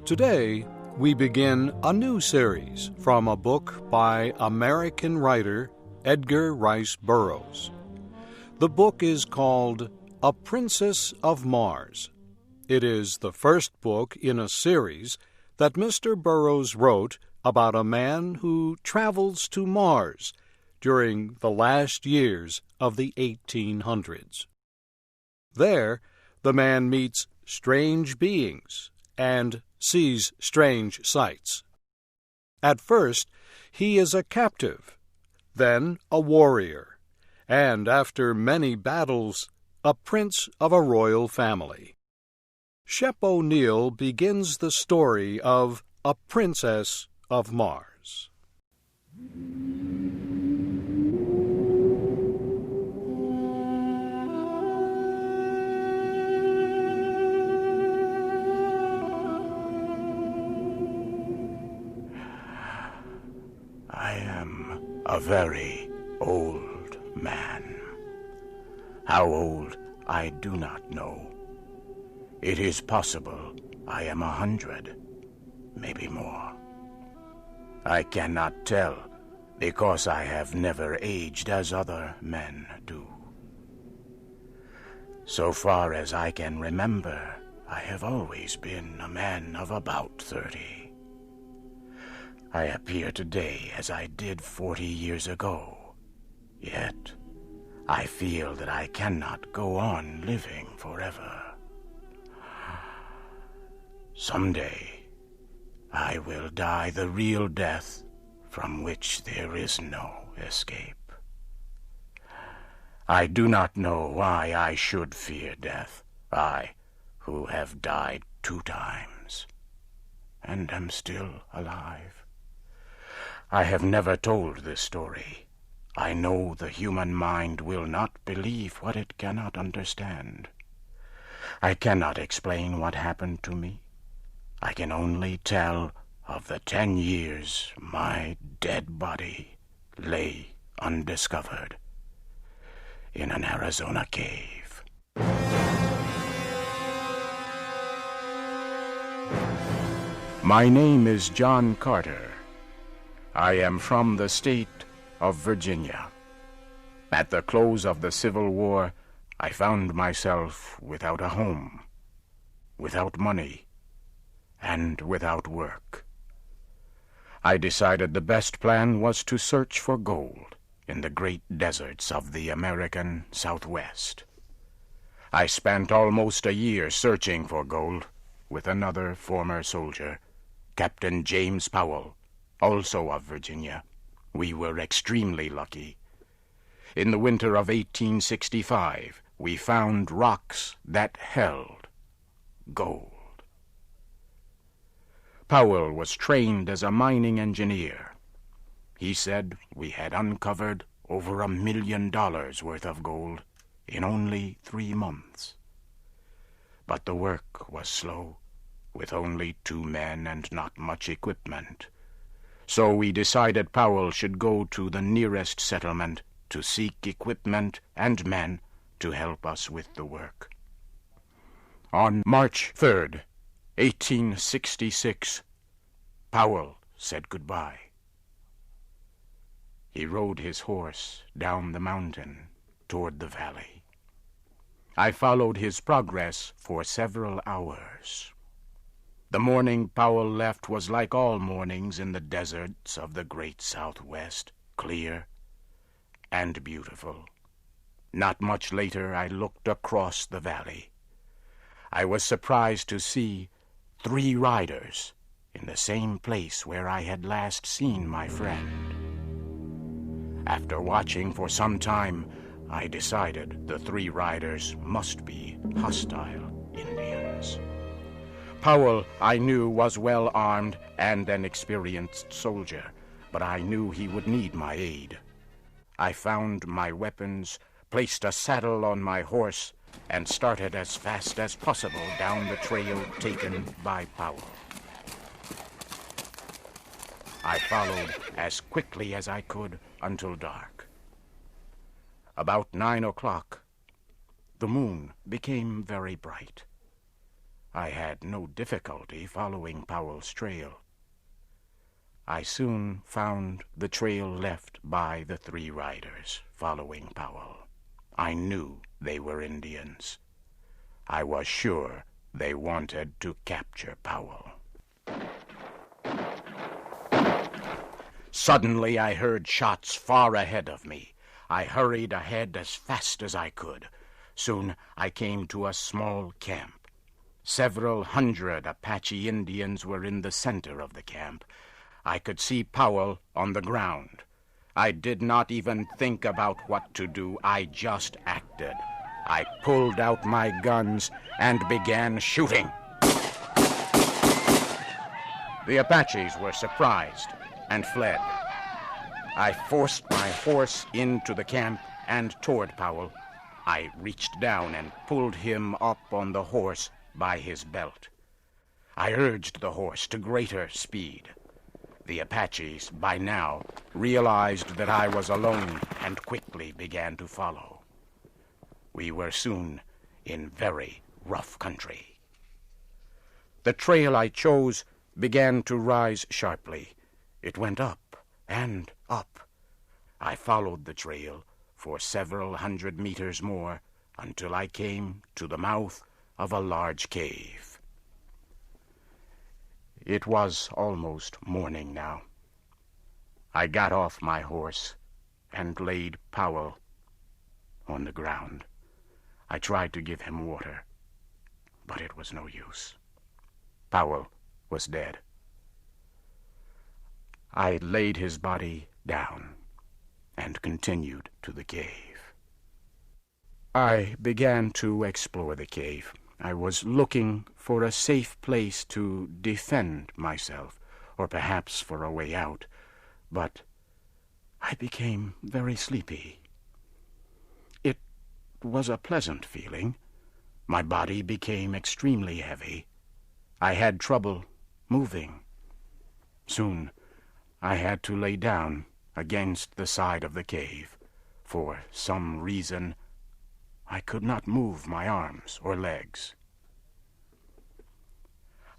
Today, we begin a new series from a book by American writer Edgar Rice Burroughs. The book is called A Princess of Mars. It is the first book in a series that Mr. Burroughs wrote about a man who travels to Mars during the last years of the 1800s. There, the man meets strange beings and sees strange sights. At first, he is a captive, then a warrior, and after many battles, a prince of a royal family. Shep O'Neill begins the story of A Princess of Mars. I am a very old man. How old, I do not know. It is possible I am 100, maybe more. I cannot tell because I have never aged as other men do. So far as I can remember, I have always been a man of about 30. I appear today as I did 40 years ago, yet I feel that I cannot go on living forever. Someday, I will die the real death from which there is no escape. I do not know why I should fear death, I who have died 2 times and am still alive. I have never told this story. I know the human mind will not believe what it cannot understand. I cannot explain what happened to me. I can only tell of the 10 years my dead body lay undiscovered in an Arizona cave. My name is John Carter. I am from the state of Virginia. At the close of the Civil War, I found myself without a home, without money, and without work. I decided the best plan was to search for gold in the great deserts of the American Southwest. I spent almost a year searching for gold with another former soldier, Captain James Powell, also of Virginia. We were extremely lucky. In the winter of 1865, we found rocks that held gold. Powell was trained as a mining engineer. He said we had uncovered over $1 million worth of gold in only 3 months. But the work was slow, with only 2 men and not much equipment. So we decided Powell should go to the nearest settlement to seek equipment and men to help us with the work. On March 3rd, 1866, Powell said goodbye. He rode his horse down the mountain toward the valley. I followed his progress for several hours. The morning Powell left was like all mornings in the deserts of the great Southwest, clear and beautiful. Not much later, I looked across the valley. I was surprised to see 3 riders in the same place where I had last seen my friend. After watching for some time, I decided the 3 riders must be hostile Indians. Powell, I knew, was well armed and an experienced soldier, but I knew he would need my aid. I found my weapons, placed a saddle on my horse, and started as fast as possible down the trail taken by Powell. I followed as quickly as I could until dark. About 9 o'clock, the moon became very bright. I had no difficulty following Powell's trail. I soon found the trail left by the 3 riders following Powell. I knew they were Indians. I was sure they wanted to capture Powell. Suddenly I heard shots far ahead of me. I hurried ahead as fast as I could. Soon I came to a small camp. Several hundred Apache Indians were in the center of the camp. I could see Powell on the ground. I did not even think about what to do. I just acted. I pulled out my guns and began shooting. The Apaches were surprised and fled. I forced my horse into the camp and toward Powell. I reached down and pulled him up on the horse by his belt. I urged the horse to greater speed. The Apaches, by now, realized that I was alone and quickly began to follow. We were soon in very rough country. The trail I chose began to rise sharply. It went up and up. I followed the trail for several hundred meters more until I came to the mouth of a large cave. It was almost morning now. I got off my horse and laid Powell on the ground. I tried to give him water, but it was no use. Powell was dead. I laid his body down and continued to the cave. I began to explore the cave. I was looking for a safe place to defend myself, or perhaps for a way out, but I became very sleepy. It was a pleasant feeling. My body became extremely heavy. I had trouble moving. Soon I had to lay down against the side of the cave. For some reason, I could not move my arms or legs.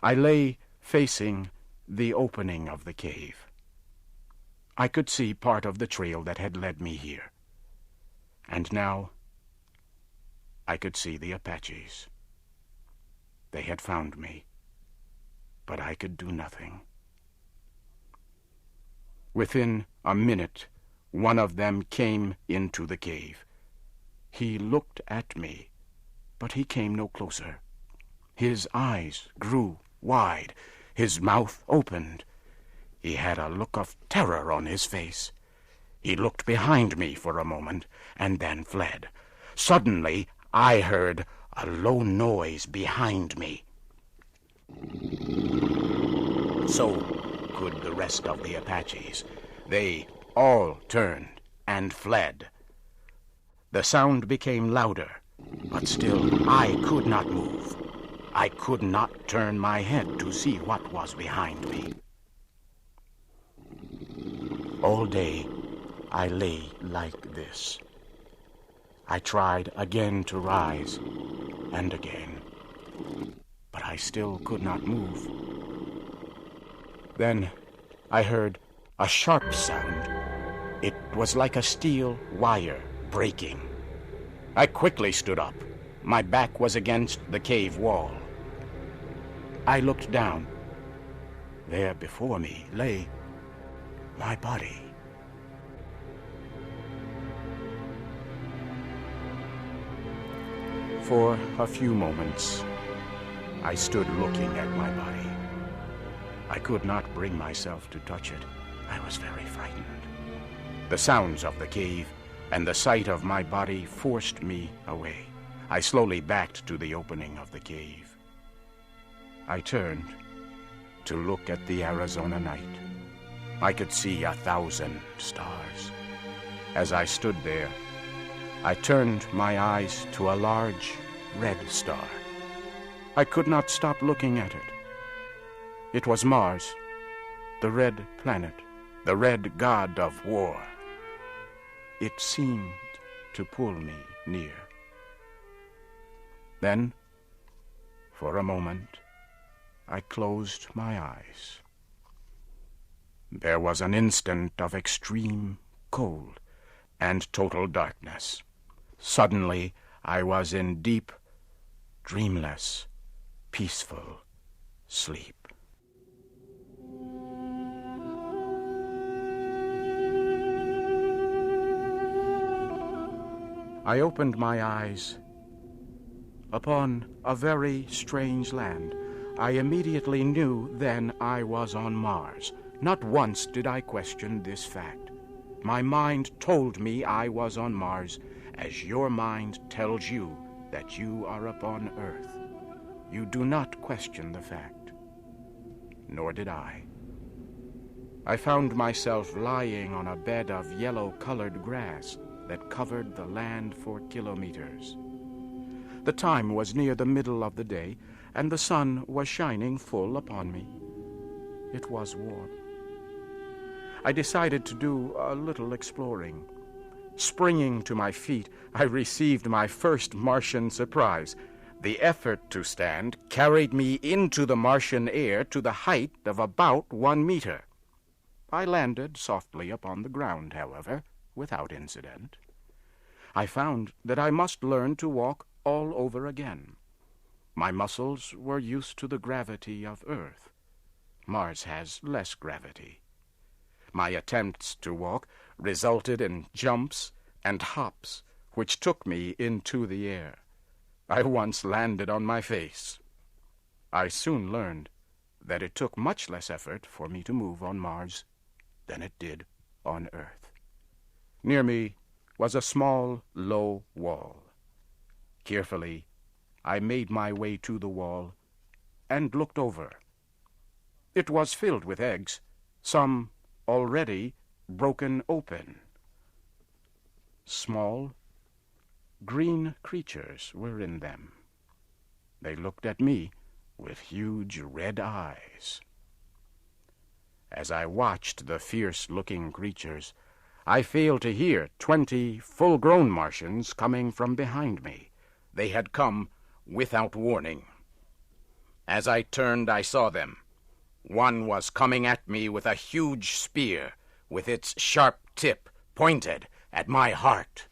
I lay facing the opening of the cave. I could see part of the trail that had led me here. And now I could see the Apaches. They had found me, but I could do nothing. Within a minute, one of them came into the cave. He looked at me, but he came no closer. His eyes grew wide. His mouth opened. He had a look of terror on his face. He looked behind me for a moment and then fled. Suddenly, I heard a low noise behind me. So could the rest of the Apaches. They all turned and fled. The sound became louder, but still I could not move. I could not turn my head to see what was behind me. All day I lay like this. I tried again to rise and again, but I still could not move. Then I heard a sharp sound. It was like a steel wire breaking. I quickly stood up. My back was against the cave wall. I looked down. There before me lay my body. For a few moments, I stood looking at my body. I could not bring myself to touch it. I was very frightened. The sounds of the cave and the sight of my body forced me away. I slowly backed to the opening of the cave. I turned to look at the Arizona night. I could see 1,000 stars. As I stood there, I turned my eyes to a large red star. I could not stop looking at it. It was Mars, the red planet, the red god of war. It seemed to pull me near. Then For a moment, I closed my eyes. There was an instant of extreme cold and total darkness. Suddenly, I was in deep, dreamless, peaceful sleep. I opened my eyes upon a very strange land. I immediately knew then I was on Mars. Not once did I question this fact. My mind told me I was on Mars, as your mind tells you that you are upon Earth. You do not question the fact. Nor did I. I found myself lying on a bed of yellow-colored grass that covered the land for kilometers. The time was near the middle of the day, and the sun was shining full upon me. It was warm. I decided to do a little exploring. Springing to my feet, I received my first Martian surprise. The effort to stand carried me into the Martian air to the height of about 1 meter. I landed softly upon the ground, however, without incident. I found that I must learn to walk all over again. My muscles were used to the gravity of Earth. Mars has less gravity. My attempts to walk resulted in jumps and hops, which took me into the air. I once landed on my face. I soon learned that it took much less effort for me to move on Mars than it did on Earth. Near me was a small, low wall. Carefully, I made my way to the wall and looked over. It was filled with eggs, some already broken open. Small, green creatures were in them. They looked at me with huge red eyes. As I watched the fierce-looking creatures, I failed to hear 20 full-grown Martians coming from behind me. They had come without warning. As I turned, I saw them. One was coming at me with a huge spear, with its sharp tip pointed at my heart.